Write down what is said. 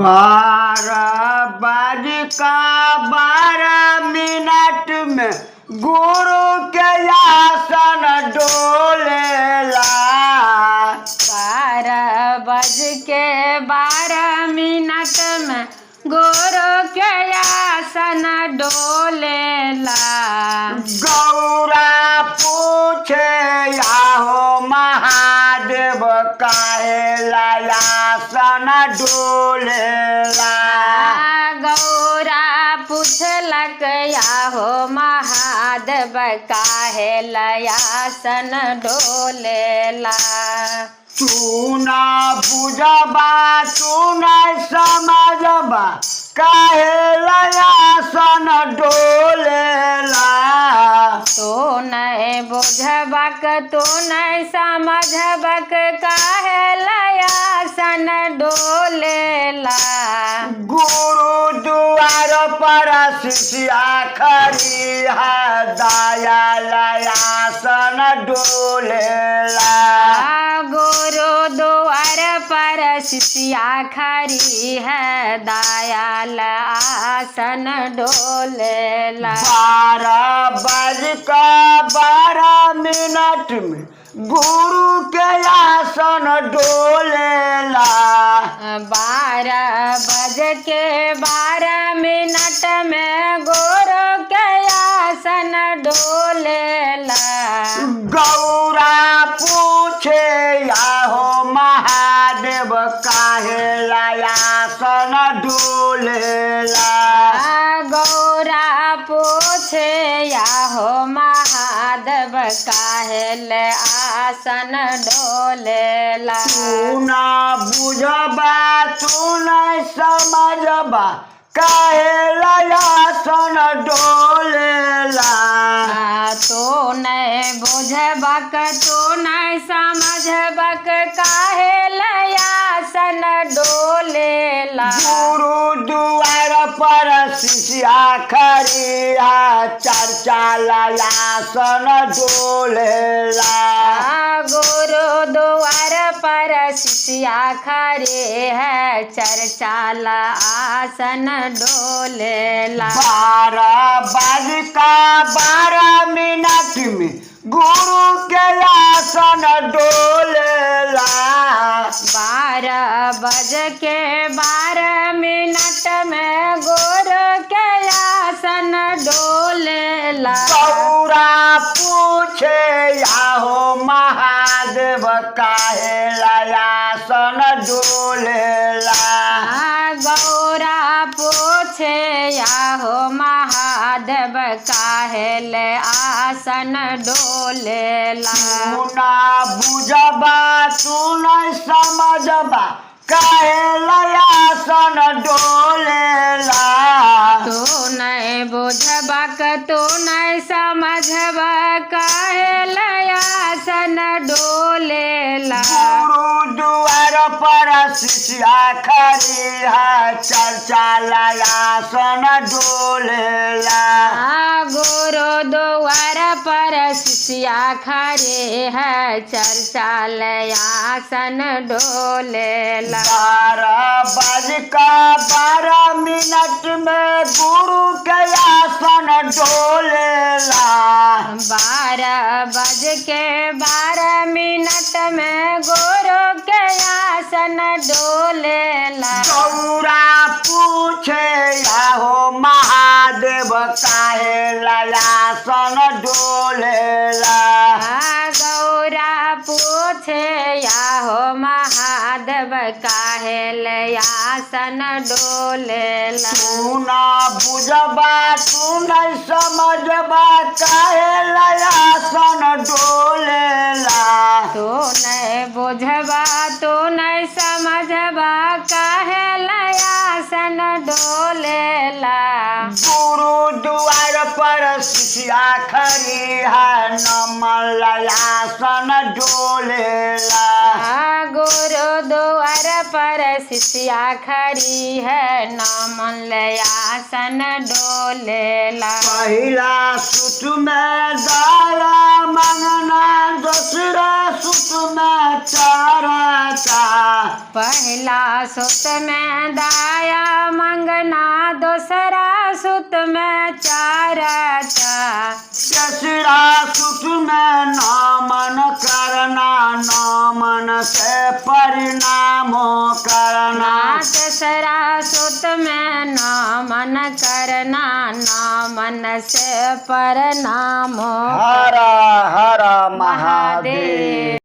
12 में गुरु के आसन डोलेला। 12 में गुरु के आसन डोलेला। गौरा पूछे आहो महादेव काहे आसन डोलेला। गौरा पूछलक आहो महादेव काहे आसन डोलेला। तू ना बुझबा तू नहीं समझबा काहे आसन डोलेला। तू नहीं बुझबक तू नहीं समझबक काहे आसन डोलेला। गुरु द्वार पर शिष्या खड़ी है दयाल आसन डोलेला। गुरु द्वार पर शिष्या खड़ी है दयाल आसन डोलेला। 12 में गुरु के आसन डोलेला। 12 में गुरु के आसन डोलेला। गौरा पूछे आहो महादेव काहे आसन डोलेला। गौरा पूछे आहो महादेव काहे आसन डोलेला। तू ना बुझबा तू नहीं समझबा काहे आसन डोलेला। तू नहीं बुझबक तू नहीं समझबक काहे आसन डोलेला। गुरु द्वार पर शिष्या खड़ी है चर्चा आसन डोलेला। गुरु द्वार पर शिष्या खड़े है चर्चा आसन डोलेला। 12 में गुरु के आसन डोलेला। 12 में गुरु के आसन डोलेला। गौरा पूछे आहो महादेव काहे आसन डोलेला। गौरा पूछे आहो महादेव काहे आसन डोलेला। तू ना बुझबा तू नहीं समझबा काहे आसन डोलेला। तू नहीं बुझबक तू नहीं समझबा काहे आसन डोलेला। गुरु द्वार पर शिष्या खड़ी है चर्चा आसन डोलेला। गुरु द्वार पर शिष्या खड़े है चर्चा आसन डोलेला। 12 में गुरु के आसन डोलेला। 12 में गुरु के आसन डोलेला। गौरा पूछे आहो महादेव काहे आसन डोलेला। गौरा पूछे आहो महादेव काहे आसन डोलेला। तू ना बुझबा तू नहीं समझबा काहे आसन डोलेला। तू नहीं बुझबा तू नहीं समझबा काहे आसन डोलेला। गुरु द्वार पर शिष्या खरी है नमलयासन डोलेला गुरु द्वार पर शिष्या खरी है नमलयासन डोलेला पहिला सुत में दाया मंगना दूसरा सुत में चारता पहला सुत में दाया मंगना दूसरा सुत में चारता तीसरा सुत में नामन करना नामन से परिणाम करना तीसरा सुत में नमन करना नमन से परिणाम हर हर महादेव।